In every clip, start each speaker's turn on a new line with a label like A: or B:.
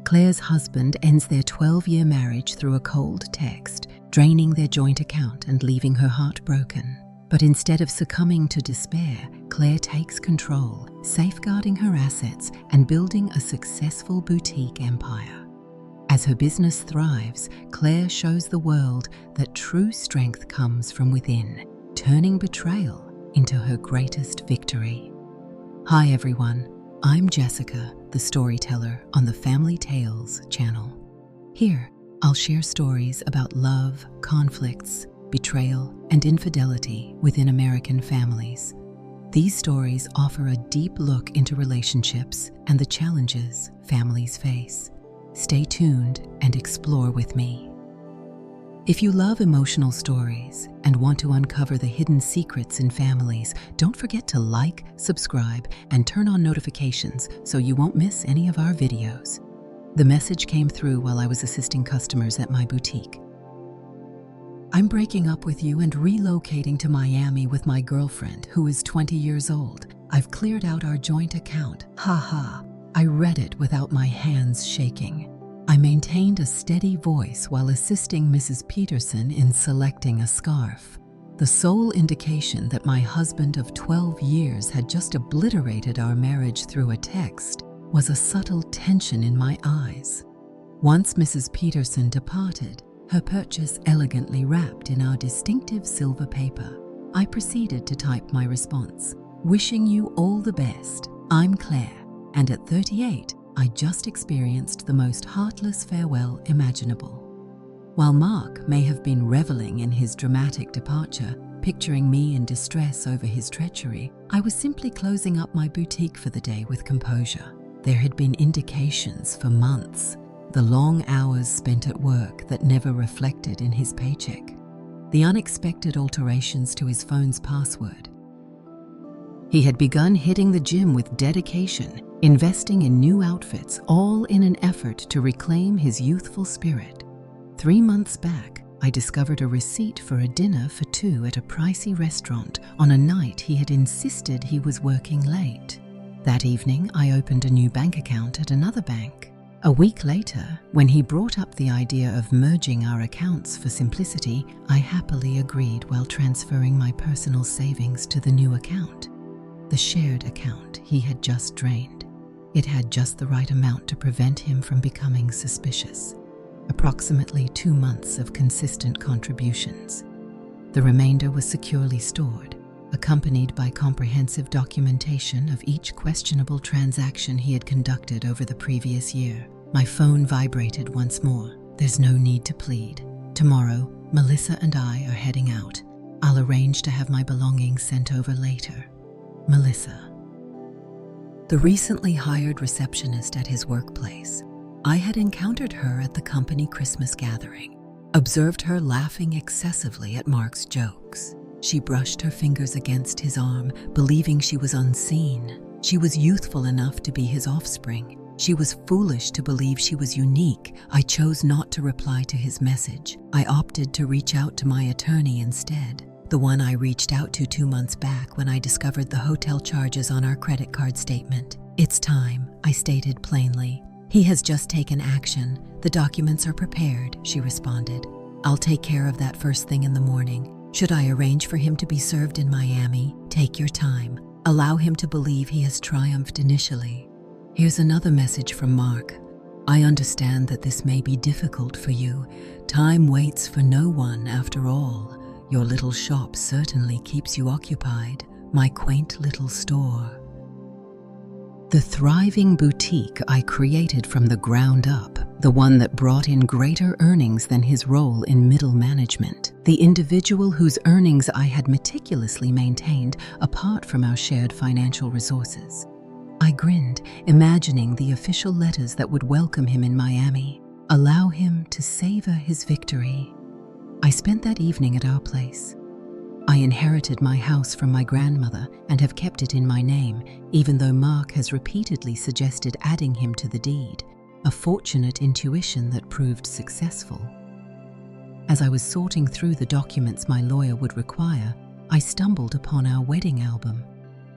A: Claire's husband ends their 12-year marriage through a cold text, draining their joint account and leaving her heartbroken. But instead of succumbing to despair, Claire takes control, safeguarding her assets and building a successful boutique empire. As her business thrives, Claire shows the world that true strength comes from within, turning betrayal into her greatest victory. Hi everyone, I'm Jessica, the storyteller on the Family Tales channel. Here, I'll share stories about love, conflicts, betrayal, and infidelity within American families. These stories offer a deep look into relationships and the challenges families face. Stay tuned and explore with me. If you love emotional stories and want to uncover the hidden secrets in families, don't forget to like, subscribe, and turn on notifications so you won't miss any of our videos. The message came through while I was assisting customers at my boutique. I'm breaking up with you and relocating to Miami with my girlfriend, who is 20 years old. I've cleared out our joint account. Haha. I read it without my hands shaking. I maintained a steady voice while assisting Mrs. Peterson in selecting a scarf. The sole indication that my husband of 12 years had just obliterated our marriage through a text was a subtle tension in my eyes. Once Mrs. Peterson departed, her purchase elegantly wrapped in our distinctive silver paper, I proceeded to type my response. Wishing you all the best. I'm Claire, and at 38, I just experienced the most heartless farewell imaginable. While Mark may have been reveling in his dramatic departure, picturing me in distress over his treachery, I was simply closing up my boutique for the day with composure. There had been indications for months, the long hours spent at work that never reflected in his paycheck, the unexpected alterations to his phone's password. He had begun hitting the gym with dedication, investing in new outfits, all in an effort to reclaim his youthful spirit. 3 months back, I discovered a receipt for a dinner for two at a pricey restaurant on a night he had insisted he was working late. That evening, I opened a new bank account at another bank. A week later, when he brought up the idea of merging our accounts for simplicity, I happily agreed while transferring my personal savings to the new account. The shared account he had just drained. It had just the right amount to prevent him from becoming suspicious. Approximately 2 months of consistent contributions. The remainder was securely stored, accompanied by comprehensive documentation of each questionable transaction he had conducted over the previous year. My phone vibrated once more. There's no need to plead. Tomorrow, Melissa and I are heading out. I'll arrange to have my belongings sent over later. Melissa. The recently hired receptionist at his workplace. I had encountered her at the company Christmas gathering, observed her laughing excessively at Mark's jokes. She brushed her fingers against his arm, believing she was unseen. She was youthful enough to be his offspring. She was foolish to believe she was unique. I chose not to reply to his message. I opted to reach out to my attorney instead. The one I reached out to 2 months back when I discovered the hotel charges on our credit card statement. It's time, I stated plainly. He has just taken action. The documents are prepared, she responded. I'll take care of that first thing in the morning. Should I arrange for him to be served in Miami? Take your time. Allow him to believe he has triumphed initially. Here's another message from Mark. I understand that this may be difficult for you. Time waits for no one after all. Your little shop certainly keeps you occupied. My quaint little store. The thriving boutique I created from the ground up, the one that brought in greater earnings than his role in middle management, the individual whose earnings I had meticulously maintained apart from our shared financial resources. I grinned, imagining the official letters that would welcome him in Miami, allow him to savor his victory. I spent that evening at our place. I inherited my house from my grandmother and have kept it in my name, even though Mark has repeatedly suggested adding him to the deed, a fortunate intuition that proved successful. As I was sorting through the documents my lawyer would require, I stumbled upon our wedding album.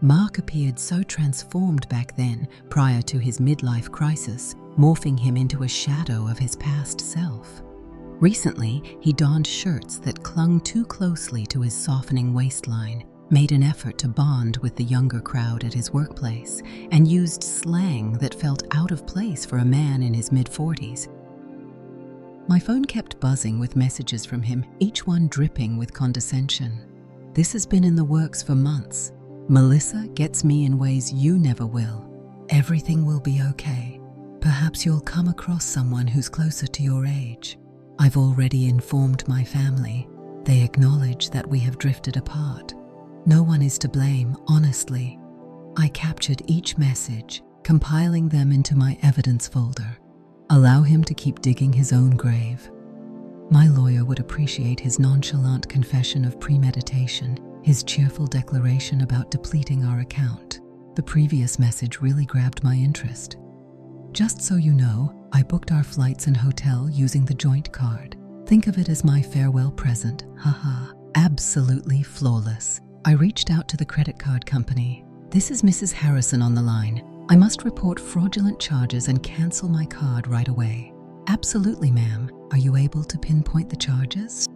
A: Mark appeared so transformed back then, prior to his midlife crisis, morphing him into a shadow of his past self. Recently, he donned shirts that clung too closely to his softening waistline, made an effort to bond with the younger crowd at his workplace, and used slang that felt out of place for a man in his mid-40s. My phone kept buzzing with messages from him, each one dripping with condescension. This has been in the works for months. Melissa gets me in ways you never will. Everything will be okay. Perhaps you'll come across someone who's closer to your age. I've already informed my family. They acknowledge that we have drifted apart. No one is to blame, honestly. I captured each message, compiling them into my evidence folder. Allow him to keep digging his own grave. My lawyer would appreciate his nonchalant confession of premeditation, his cheerful declaration about depleting our account. The previous message really grabbed my interest. Just so you know, I booked our flights and hotel using the joint card. Think of it as my farewell present, haha. Absolutely flawless. I reached out to the credit card company. This is Mrs. Harrison on the line. I must report fraudulent charges and cancel my card right away. Absolutely, ma'am. Are you able to pinpoint the charges?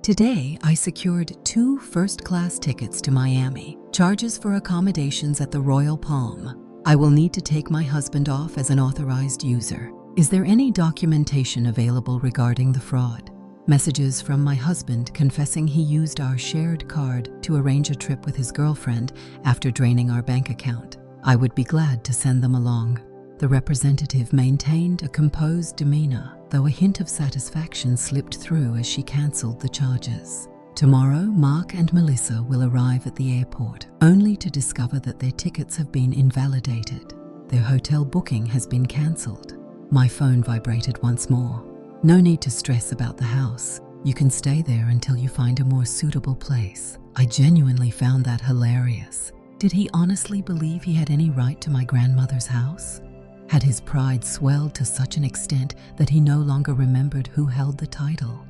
A: Today, I secured 2 first-class tickets to Miami. Charges for accommodations at the Royal Palm. I will need to take my husband off as an authorized user. Is there any documentation available regarding the fraud? Messages from my husband confessing he used our shared card to arrange a trip with his girlfriend after draining our bank account. I would be glad to send them along. The representative maintained a composed demeanor, though a hint of satisfaction slipped through as she cancelled the charges. Tomorrow, Mark and Melissa will arrive at the airport, only to discover that their tickets have been invalidated. Their hotel booking has been cancelled. My phone vibrated once more. No need to stress about the house. You can stay there until you find a more suitable place. I genuinely found that hilarious. Did he honestly believe he had any right to my grandmother's house? Had his pride swelled to such an extent that he no longer remembered who held the title?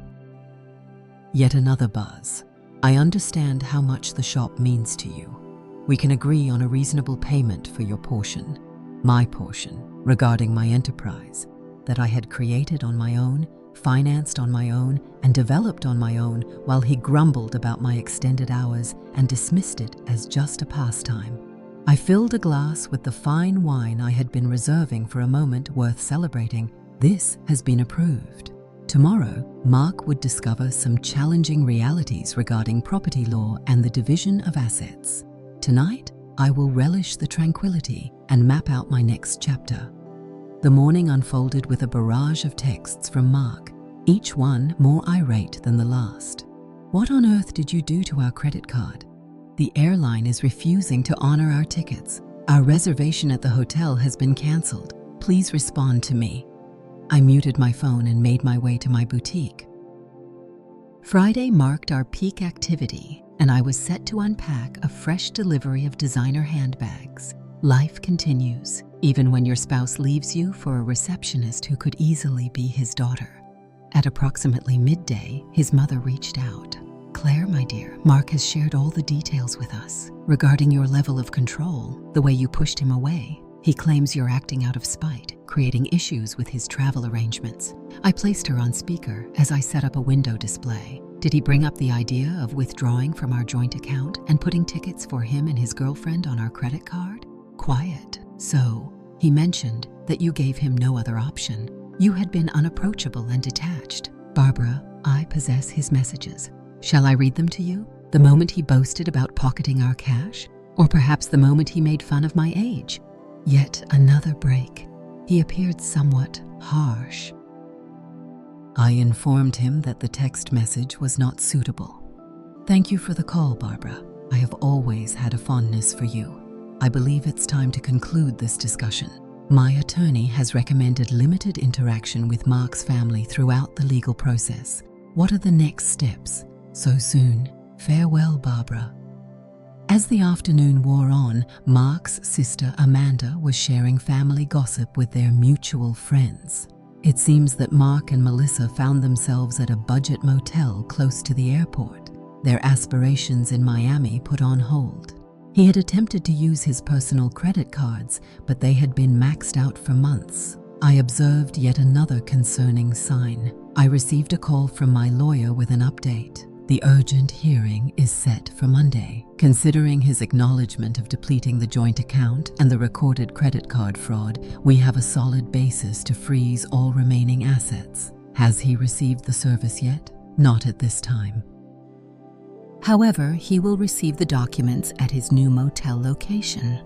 A: Yet another buzz. I understand how much the shop means to you. We can agree on a reasonable payment for your portion, my portion, regarding my enterprise, that I had created on my own, financed on my own, and developed on my own, while he grumbled about my extended hours and dismissed it as just a pastime. I filled a glass with the fine wine I had been reserving for a moment worth celebrating. This has been approved. Tomorrow, Mark would discover some challenging realities regarding property law and the division of assets. Tonight, I will relish the tranquility and map out my next chapter. The morning unfolded with a barrage of texts from Mark, each one more irate than the last. What on earth did you do to our credit card? The airline is refusing to honor our tickets. Our reservation at the hotel has been cancelled. Please respond to me. I muted my phone and made my way to my boutique. Friday marked our peak activity, and I was set to unpack a fresh delivery of designer handbags. Life continues, even when your spouse leaves you for a receptionist who could easily be his daughter. At approximately midday, his mother reached out. Claire, my dear, Mark has shared all the details with us. Regarding your level of control, the way you pushed him away, he claims you're acting out of spite, creating issues with his travel arrangements. I placed her on speaker as I set up a window display. Did he bring up the idea of withdrawing from our joint account and putting tickets for him and his girlfriend on our credit card? Quiet. So, he mentioned that you gave him no other option. You had been unapproachable and detached. Barbara, I possess his messages. Shall I read them to you? The moment he boasted about pocketing our cash? Or perhaps the moment he made fun of my age? Yet another break. He appeared somewhat harsh. I informed him that the text message was not suitable. Thank you for the call, Barbara. I have always had a fondness for you. I believe it's time to conclude this discussion. My attorney has recommended limited interaction with Mark's family throughout the legal process. What are the next steps? So soon. Farewell, Barbara. As the afternoon wore on, Mark's sister Amanda was sharing family gossip with their mutual friends. It seems that Mark and Melissa found themselves at a budget motel close to the airport, their aspirations in Miami put on hold. He had attempted to use his personal credit cards, but they had been maxed out for months. I observed yet another concerning sign. I received a call from my lawyer with an update. The urgent hearing is set for Monday. Considering his acknowledgement of depleting the joint account and the recorded credit card fraud, we have a solid basis to freeze all remaining assets. Has he received the service yet? Not at this time. However, he will receive the documents at his new motel location.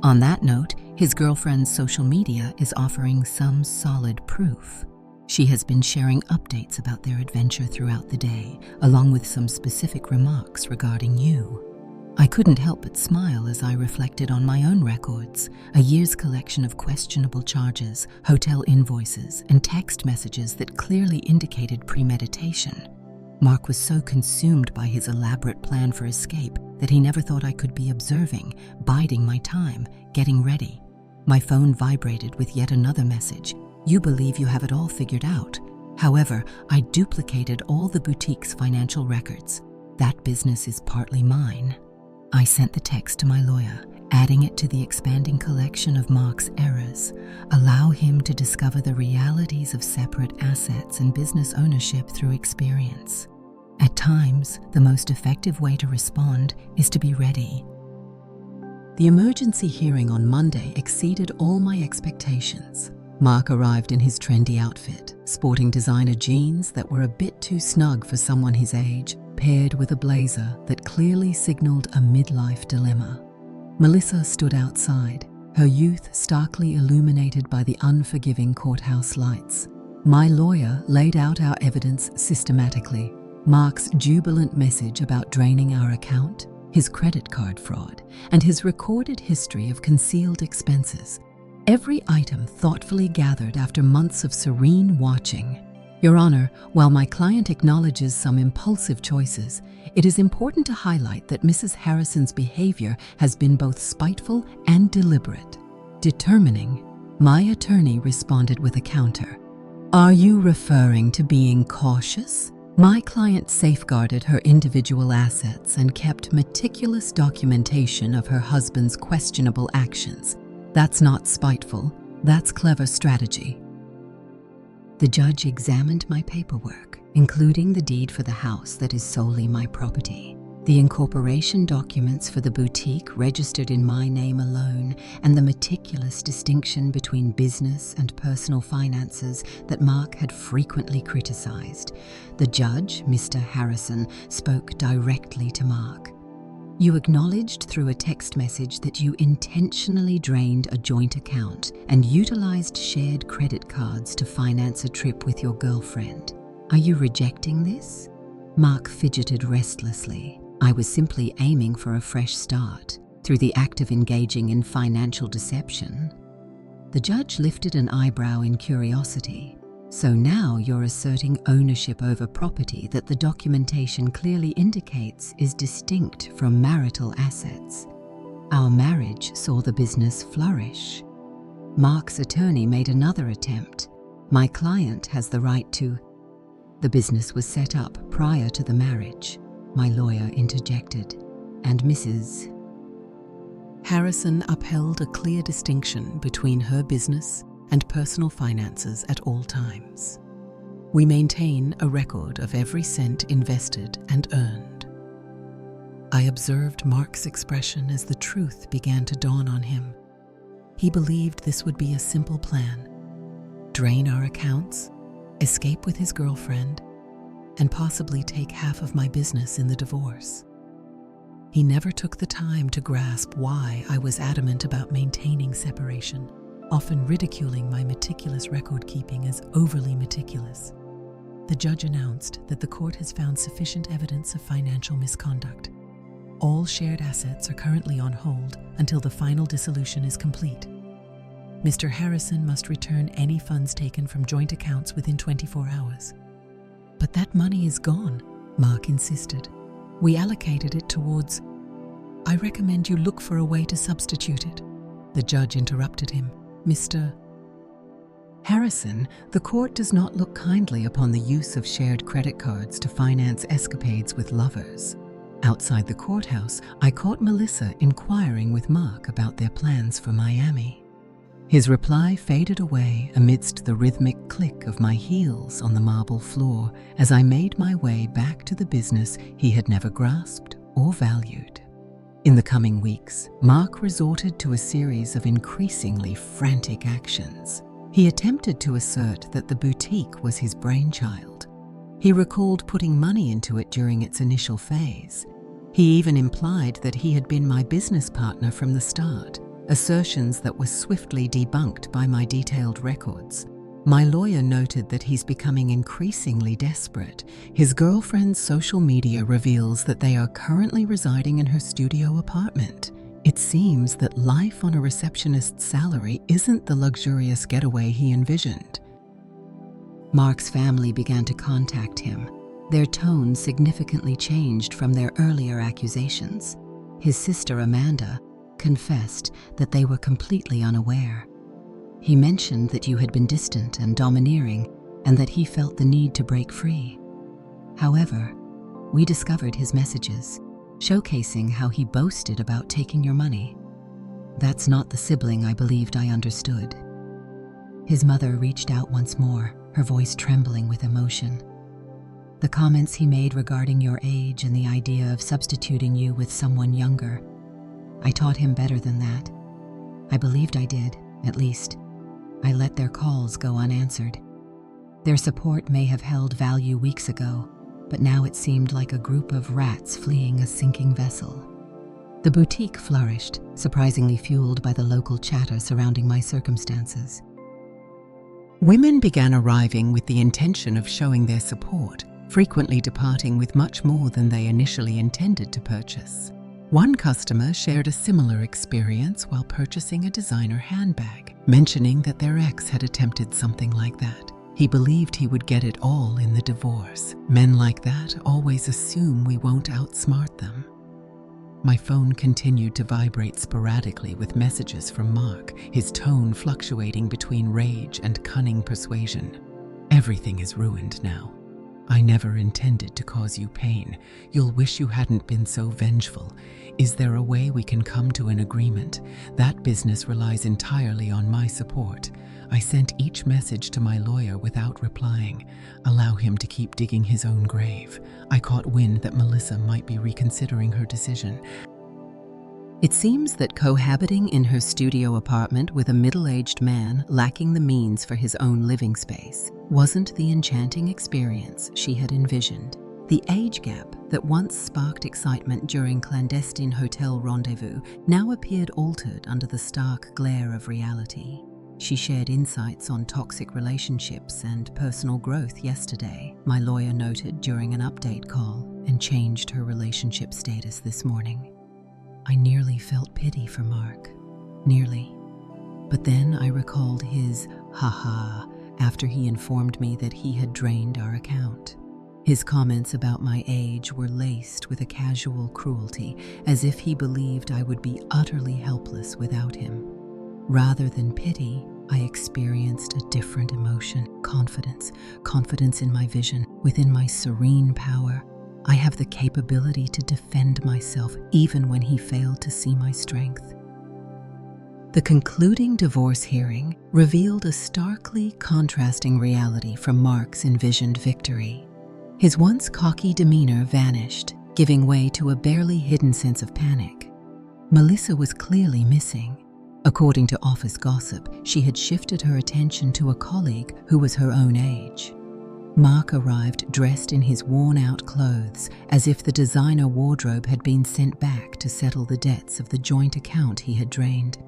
A: On that note, his girlfriend's social media is offering some solid proof. She has been sharing updates about their adventure throughout the day, along with some specific remarks regarding you. I couldn't help but smile as I reflected on my own records, a year's collection of questionable charges, hotel invoices, and text messages that clearly indicated premeditation. Mark was so consumed by his elaborate plan for escape that he never thought I could be observing, biding my time, getting ready. My phone vibrated with yet another message. You believe you have it all figured out. However, I duplicated all the boutique's financial records. That business is partly mine. I sent the text to my lawyer, adding it to the expanding collection of Mark's errors. Allow him to discover the realities of separate assets and business ownership through experience. At times, the most effective way to respond is to be ready. The emergency hearing on Monday exceeded all my expectations. Mark arrived in his trendy outfit, sporting designer jeans that were a bit too snug for someone his age, paired with a blazer that clearly signaled a midlife dilemma. Melissa stood outside, her youth starkly illuminated by the unforgiving courthouse lights. My lawyer laid out our evidence systematically. Mark's jubilant message about draining our account, his credit card fraud, and his recorded history of concealed expenses. Every item thoughtfully gathered after months of serene watching. Your Honor, while my client acknowledges some impulsive choices, it is important to highlight that Mrs. Harrison's behavior has been both spiteful and deliberate. Determining, my attorney responded with a counter. Are you referring to being cautious? My client safeguarded her individual assets and kept meticulous documentation of her husband's questionable actions. That's not spiteful, that's clever strategy. The judge examined my paperwork, including the deed for the house that is solely my property, the incorporation documents for the boutique registered in my name alone, and the meticulous distinction between business and personal finances that Mark had frequently criticized. The judge, Mr. Harrison, spoke directly to Mark. You acknowledged through a text message that you intentionally drained a joint account and utilized shared credit cards to finance a trip with your girlfriend. Are you rejecting this? Mark fidgeted restlessly. I was simply aiming for a fresh start through the act of engaging in financial deception. The judge lifted an eyebrow in curiosity. So now you're asserting ownership over property that the documentation clearly indicates is distinct from marital assets. Our marriage saw the business flourish. Mark's attorney made another attempt. My client has the right to... The business was set up prior to the marriage, my lawyer interjected, and Mrs. Harrison upheld a clear distinction between her business and personal finances at all times. We maintain a record of every cent invested and earned. I observed Mark's expression as the truth began to dawn on him. He believed this would be a simple plan: drain our accounts, escape with his girlfriend, and possibly take half of my business in the divorce. He never took the time to grasp why I was adamant about maintaining separation, often ridiculing my meticulous record-keeping as overly meticulous. The judge announced that the court has found sufficient evidence of financial misconduct. All shared assets are currently on hold until the final dissolution is complete. Mr. Harrison must return any funds taken from joint accounts within 24 hours. But that money is gone, Mark insisted. We allocated it towards... I recommend you look for a way to substitute it. The judge interrupted him. Mr. Harrison, the court does not look kindly upon the use of shared credit cards to finance escapades with lovers. Outside the courthouse, I caught Melissa inquiring with Mark about their plans for Miami. His reply faded away amidst the rhythmic click of my heels on the marble floor as I made my way back to the business he had never grasped or valued. In the coming weeks, Mark resorted to a series of increasingly frantic actions. He attempted to assert that the boutique was his brainchild. He recalled putting money into it during its initial phase. He even implied that he had been my business partner from the start, assertions that were swiftly debunked by my detailed records. My lawyer noted that he's becoming increasingly desperate. His girlfriend's social media reveals that they are currently residing in her studio apartment. It seems that life on a receptionist's salary isn't the luxurious getaway he envisioned. Mark's family began to contact him. Their tone significantly changed from their earlier accusations. His sister Amanda confessed that they were completely unaware. He mentioned that you had been distant and domineering, and that he felt the need to break free. However, we discovered his messages, showcasing how he boasted about taking your money. That's not the sibling I believed I understood. His mother reached out once more, her voice trembling with emotion. The comments he made regarding your age and the idea of substituting you with someone younger. I taught him better than that. I believed I did, at least. I let their calls go unanswered. Their support may have held value weeks ago, but now it seemed like a group of rats fleeing a sinking vessel. The boutique flourished, surprisingly fueled by the local chatter surrounding my circumstances. Women began arriving with the intention of showing their support, frequently departing with much more than they initially intended to purchase. One customer shared a similar experience while purchasing a designer handbag, mentioning that their ex had attempted something like that. He believed he would get it all in the divorce. Men like that always assume we won't outsmart them. My phone continued to vibrate sporadically with messages from Mark, his tone fluctuating between rage and cunning persuasion. Everything is ruined now. I never intended to cause you pain. You'll wish you hadn't been so vengeful. Is there a way we can come to an agreement? That business relies entirely on my support. I sent each message to my lawyer without replying. Allow him to keep digging his own grave. I caught wind that Melissa might be reconsidering her decision. It seems that cohabiting in her studio apartment with a middle-aged man lacking the means for his own living space wasn't the enchanting experience she had envisioned. The age gap that once sparked excitement during clandestine hotel rendezvous now appeared altered under the stark glare of reality. She shared insights on toxic relationships and personal growth yesterday, my lawyer noted during an update call, and changed her relationship status this morning. I nearly felt pity for Mark. Nearly. But then I recalled his "ha-ha" after he informed me that he had drained our account. His comments about my age were laced with a casual cruelty, as if he believed I would be utterly helpless without him. Rather than pity, I experienced a different emotion, confidence in my vision, within my serene power. I have the capability to defend myself even when he failed to see my strength. The concluding divorce hearing revealed a starkly contrasting reality from Mark's envisioned victory. His once cocky demeanor vanished, giving way to a barely hidden sense of panic. Melissa was clearly missing. According to office gossip, she had shifted her attention to a colleague who was her own age. Mark arrived dressed in his worn-out clothes, as if the designer wardrobe had been sent back to settle the debts of the joint account he had drained.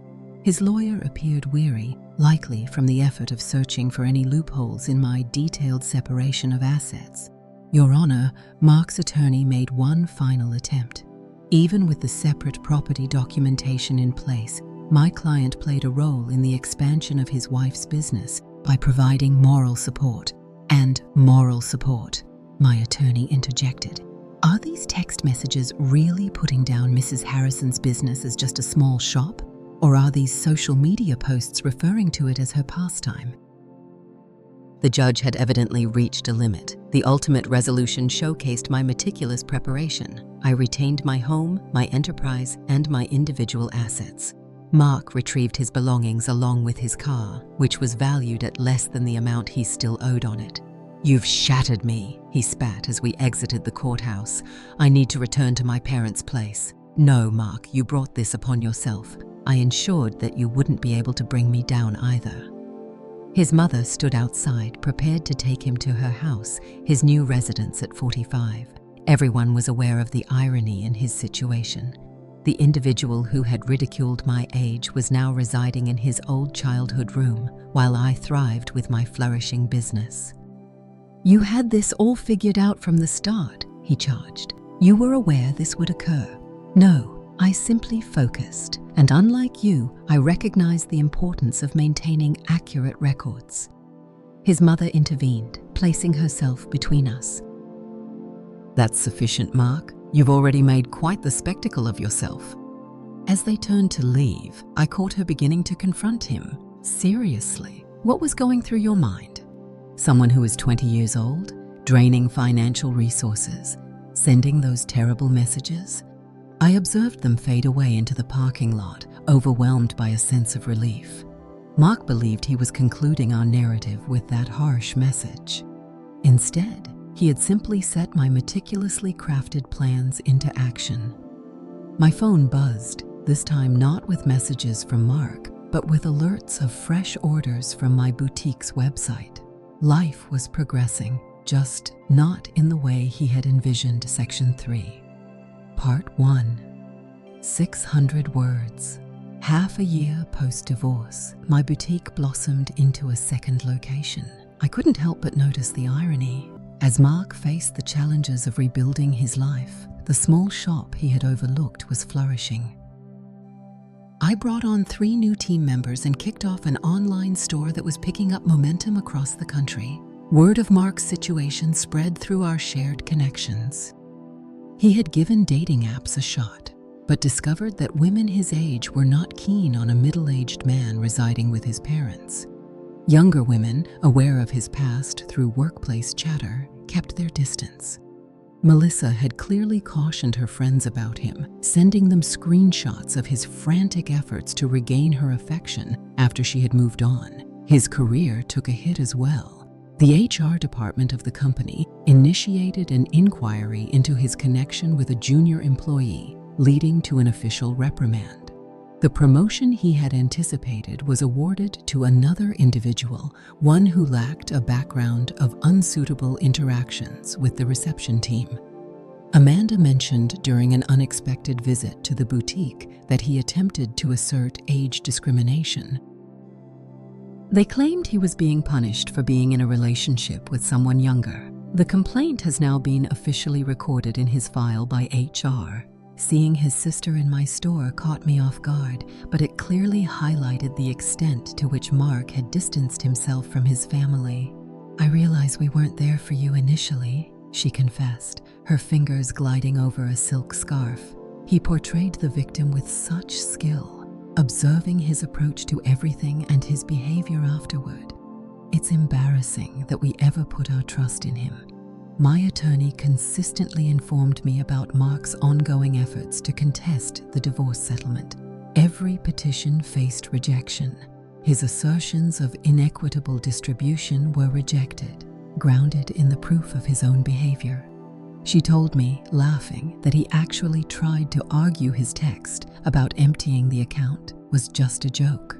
A: His lawyer appeared weary, likely from the effort of searching for any loopholes in my detailed separation of assets. Your Honor, Mark's attorney made one final attempt. Even with the separate property documentation in place, my client played a role in the expansion of his wife's business by providing moral support. And moral support, my attorney interjected. Are these text messages really putting down Mrs. Harrison's business as just a small shop? Or are these social media posts referring to it as her pastime? The judge had evidently reached a limit. The ultimate resolution showcased my meticulous preparation. I retained my home, my enterprise, and my individual assets. Mark retrieved his belongings along with his car, which was valued at less than the amount he still owed on it. "You've shattered me," he spat as we exited the courthouse. "I need to return to my parents' place." "No, Mark, you brought this upon yourself. I ensured that you wouldn't be able to bring me down either." His mother stood outside, prepared to take him to her house, his new residence at 45. Everyone was aware of the irony in his situation. The individual who had ridiculed my age was now residing in his old childhood room, while I thrived with my flourishing business. "You had this all figured out from the start," he charged. "You were aware this would occur." "No, I simply focused, and unlike you, I recognized the importance of maintaining accurate records." His mother intervened, placing herself between us. "That's sufficient, Mark. You've already made quite the spectacle of yourself." As they turned to leave, I caught her beginning to confront him. "Seriously, what was going through your mind? Someone who is 20 years old, draining financial resources, sending those terrible messages?" I observed them fade away into the parking lot, overwhelmed by a sense of relief. Mark believed he was concluding our narrative with that harsh message. Instead, he had simply set my meticulously crafted plans into action. My phone buzzed, this time not with messages from Mark, but with alerts of fresh orders from my boutique's website. Life was progressing, just not in the way he had envisioned. Section 3. Part 1. 600 words. Half a year post-divorce, my boutique blossomed into a second location. I couldn't help but notice the irony. As Mark faced the challenges of rebuilding his life, the small shop he had overlooked was flourishing. I brought on 3 new team members and kicked off an online store that was picking up momentum across the country. Word of Mark's situation spread through our shared connections. He had given dating apps a shot, but discovered that women his age were not keen on a middle-aged man residing with his parents. Younger women, aware of his past through workplace chatter, kept their distance. Melissa had clearly cautioned her friends about him, sending them screenshots of his frantic efforts to regain her affection after she had moved on. His career took a hit as well. The HR department of the company initiated an inquiry into his connection with a junior employee, leading to an official reprimand. The promotion he had anticipated was awarded to another individual, one who lacked a background of unsuitable interactions with the reception team. Amanda mentioned during an unexpected visit to the boutique that he attempted to assert age discrimination. They claimed he was being punished for being in a relationship with someone younger. The complaint has now been officially recorded in his file by HR. Seeing his sister in my store caught me off guard, but it clearly highlighted the extent to which Mark had distanced himself from his family. "I realize we weren't there for you initially," she confessed, her fingers gliding over a silk scarf. He portrayed the victim with such skill, observing his approach to everything and his behavior afterward. "It's embarrassing that we ever put our trust in him." My attorney consistently informed me about Mark's ongoing efforts to contest the divorce settlement. Every petition faced rejection. His assertions of inequitable distribution were rejected, grounded in the proof of his own behavior. She told me, laughing, that he actually tried to argue his text about emptying the account was just a joke.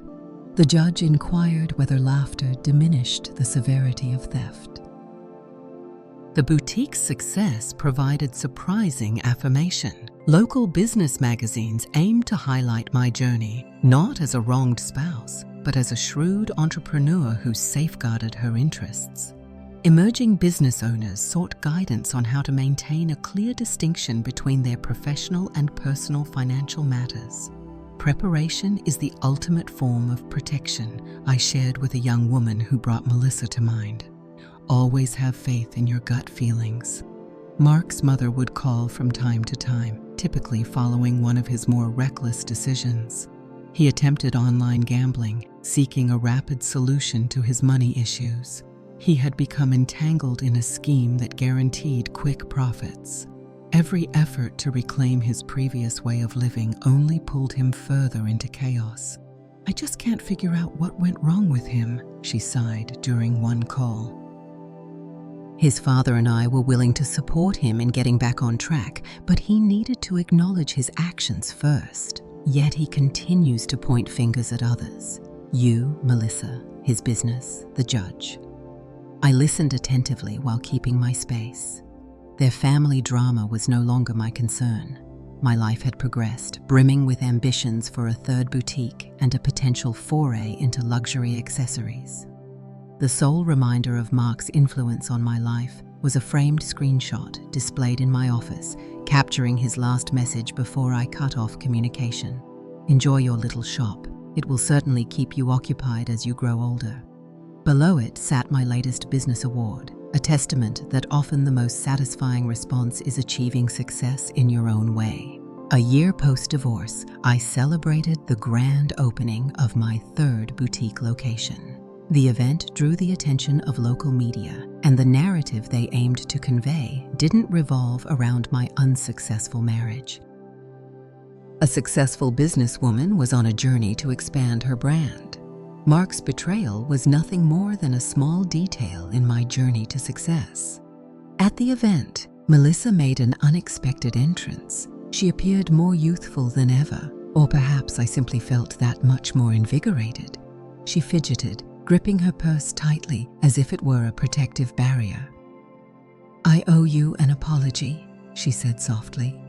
A: The judge inquired whether laughter diminished the severity of theft. The boutique's success provided surprising affirmation. Local business magazines aimed to highlight my journey, not as a wronged spouse, but as a shrewd entrepreneur who safeguarded her interests. Emerging business owners sought guidance on how to maintain a clear distinction between their professional and personal financial matters. Preparation is the ultimate form of protection, I shared with a young woman who brought Melissa to mind. Always have faith in your gut feelings. Mark's mother would call from time to time, typically following one of his more reckless decisions. He attempted online gambling, seeking a rapid solution to his money issues. He had become entangled in a scheme that guaranteed quick profits. Every effort to reclaim his previous way of living only pulled him further into chaos. "I just can't figure out what went wrong with him," she sighed during one call. His father and I were willing to support him in getting back on track, but he needed to acknowledge his actions first. Yet he continues to point fingers at others. You, Melissa, his business, the judge. I listened attentively while keeping my space. Their family drama was no longer my concern. My life had progressed, brimming with ambitions for a third boutique and a potential foray into luxury accessories. The sole reminder of Mark's influence on my life was a framed screenshot displayed in my office, capturing his last message before I cut off communication. "Enjoy your little shop. It will certainly keep you occupied as you grow older." Below it sat my latest business award, a testament that often the most satisfying response is achieving success in your own way. A year post-divorce, I celebrated the grand opening of my third boutique location. The event drew the attention of local media, and the narrative they aimed to convey didn't revolve around my unsuccessful marriage. A successful businesswoman was on a journey to expand her brand. Mark's betrayal was nothing more than a small detail in my journey to success. At the event, Melissa made an unexpected entrance. She appeared more youthful than ever, or perhaps I simply felt that much more invigorated. She fidgeted, gripping her purse tightly as if it were a protective barrier. "I owe you an apology," she said softly.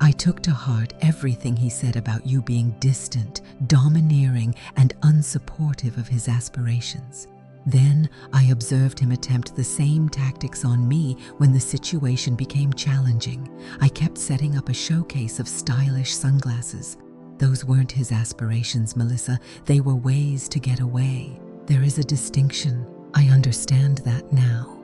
A: "I took to heart everything he said about you being distant, domineering, and unsupportive of his aspirations. Then I observed him attempt the same tactics on me when the situation became challenging. I kept setting up a showcase of stylish sunglasses. Those weren't his aspirations, Melissa. They were ways to get away. There is a distinction. I understand that now."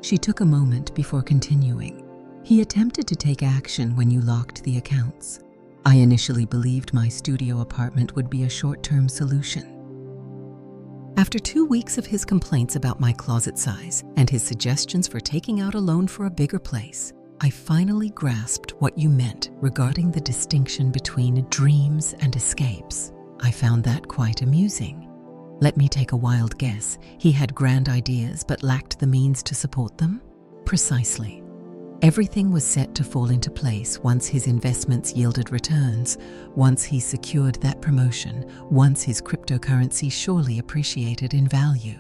A: She took a moment before continuing. "He attempted to take action when you locked the accounts. I initially believed my studio apartment would be a short-term solution. After 2 weeks of his complaints about my closet size and his suggestions for taking out a loan for a bigger place, I finally grasped what you meant regarding the distinction between dreams and escapes. I found that quite amusing. Let me take a wild guess. He had grand ideas but lacked the means to support them?" "Precisely. Everything was set to fall into place once his investments yielded returns, once he secured that promotion, once his cryptocurrency surely appreciated in value."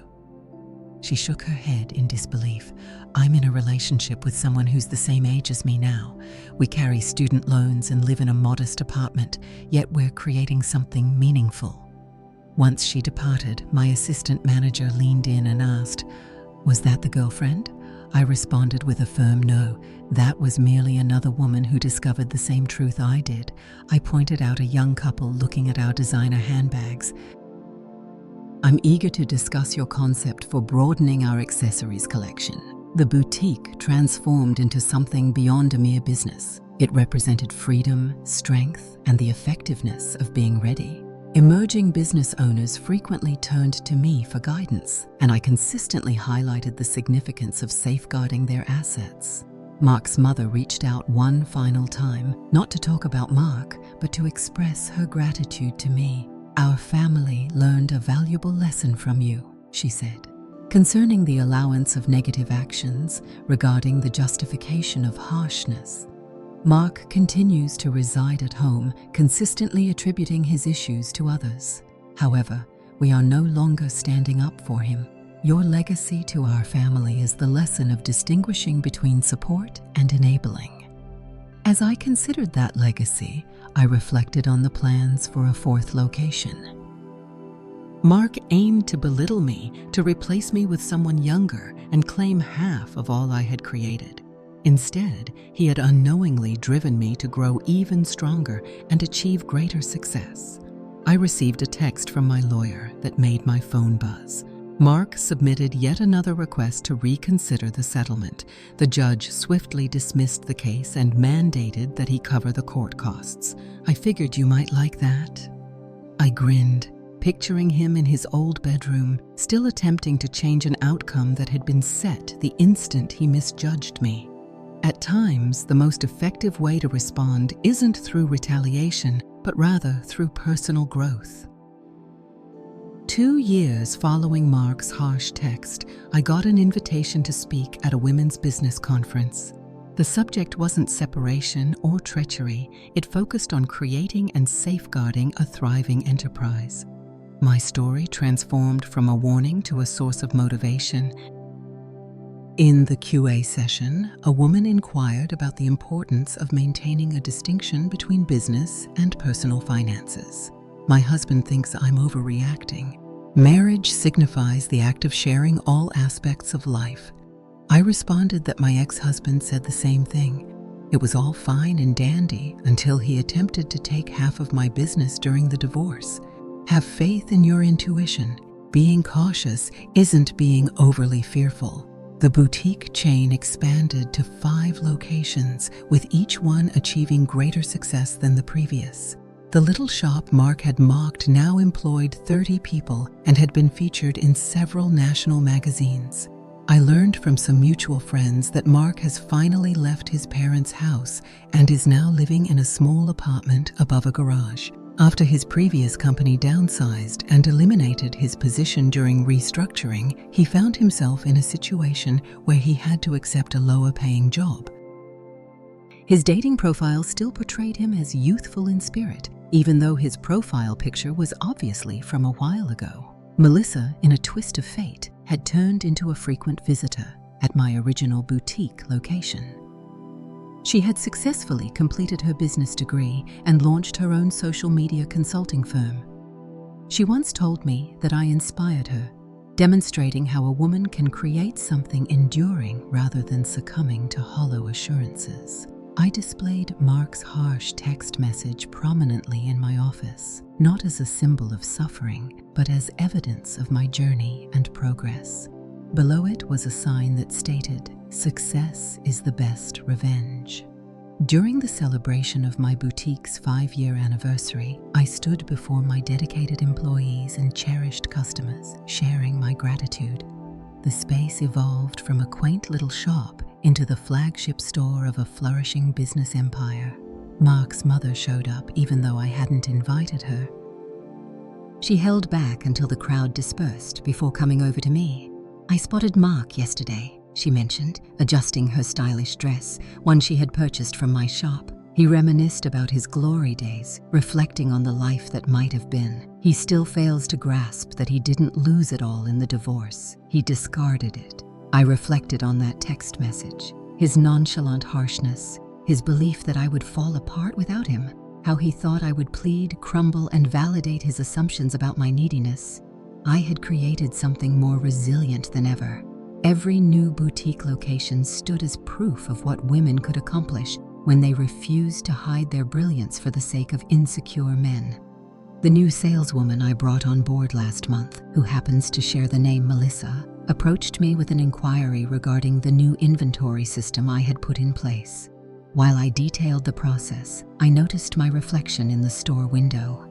A: She shook her head in disbelief. "I'm in a relationship with someone who's the same age as me now. We carry student loans and live in a modest apartment, yet we're creating something meaningful." Once she departed, my assistant manager leaned in and asked, "Was that the girlfriend?" I responded with a firm no. That was merely another woman who discovered the same truth I did. I pointed out a young couple looking at our designer handbags. "I'm eager to discuss your concept for broadening our accessories collection." The boutique transformed into something beyond a mere business. It represented freedom, strength, and the effectiveness of being ready. Emerging business owners frequently turned to me for guidance, and I consistently highlighted the significance of safeguarding their assets. Mark's mother reached out one final time, not to talk about Mark, but to express her gratitude to me. "Our family learned a valuable lesson from you," she said, "concerning the allowance of negative actions, regarding the justification of harshness. Mark continues to reside at home, consistently attributing his issues to others. However, we are no longer standing up for him. Your legacy to our family is the lesson of distinguishing between support and enabling." As I considered that legacy, I reflected on the plans for a fourth location. Mark aimed to belittle me, to replace me with someone younger and claim half of all I had created. Instead, he had unknowingly driven me to grow even stronger and achieve greater success. I received a text from my lawyer that made my phone buzz. Mark submitted yet another request to reconsider the settlement. The judge swiftly dismissed the case and mandated that he cover the court costs. "I figured you might like that." I grinned. picturing him in his old bedroom, still attempting to change an outcome that had been set the instant he misjudged me. At times, the most effective way to respond isn't through retaliation, but rather through personal growth. 2 years following Mark's harsh text, I got an invitation to speak at a women's business conference. The subject wasn't separation or treachery, it focused on creating and safeguarding a thriving enterprise. My story transformed from a warning to a source of motivation. In the QA session, a woman inquired about the importance of maintaining a distinction between business and personal finances. My husband thinks I'm overreacting. Marriage signifies the act of sharing all aspects of life. I responded that my ex-husband said the same thing. It was all fine and dandy until he attempted to take half of my business during the divorce. Have faith in your intuition. Being cautious isn't being overly fearful. The boutique chain expanded to 5 locations, with each one achieving greater success than the previous. The little shop Mark had mocked now employed 30 people and had been featured in several national magazines. I learned from some mutual friends that Mark has finally left his parents' house and is now living in a small apartment above a garage. After his previous company downsized and eliminated his position during restructuring, he found himself in a situation where he had to accept a lower-paying job. His dating profile still portrayed him as youthful in spirit, even though his profile picture was obviously from a while ago. Melissa, in a twist of fate, had turned into a frequent visitor at my original boutique location. She had successfully completed her business degree and launched her own social media consulting firm. She once told me that I inspired her, demonstrating how a woman can create something enduring rather than succumbing to hollow assurances. I displayed Mark's harsh text message prominently in my office, not as a symbol of suffering, but as evidence of my journey and progress. Below it was a sign that stated, "Success is the best revenge." During the celebration of my boutique's 5-year anniversary, I stood before my dedicated employees and cherished customers, sharing my gratitude. The space evolved from a quaint little shop into the flagship store of a flourishing business empire. Mark's mother showed up even though I hadn't invited her. She held back until the crowd dispersed before coming over to me. "I spotted Mark yesterday," she mentioned, adjusting her stylish dress, one she had purchased from my shop. He reminisced about his glory days, reflecting on the life that might have been. He still fails to grasp that he didn't lose it all in the divorce. He discarded it. I reflected on that text message, his nonchalant harshness, his belief that I would fall apart without him, how he thought I would plead, crumble, and validate his assumptions about my neediness. I had created something more resilient than ever. Every new boutique location stood as proof of what women could accomplish when they refused to hide their brilliance for the sake of insecure men. The new saleswoman I brought on board last month, who happens to share the name Melissa, approached me with an inquiry regarding the new inventory system I had put in place. While I detailed the process, I noticed my reflection in the store window.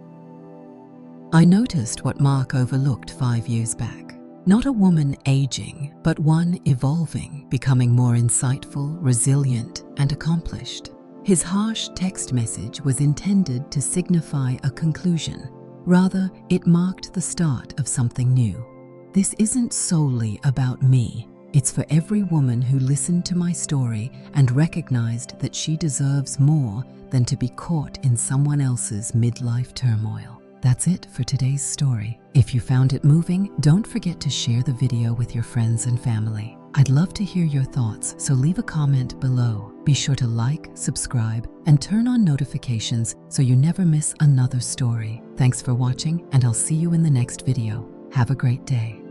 A: I noticed what Mark overlooked 5 years back. Not a woman aging, but one evolving, becoming more insightful, resilient, and accomplished. His harsh text message was intended to signify a conclusion. Rather, it marked the start of something new. This isn't solely about me. It's for every woman who listened to my story and recognized that she deserves more than to be caught in someone else's midlife turmoil. That's it for today's story. If you found it moving, don't forget to share the video with your friends and family. I'd love to hear your thoughts, so leave a comment below. Be sure to like, subscribe, and turn on notifications so you never miss another story. Thanks for watching, and I'll see you in the next video. Have a great day.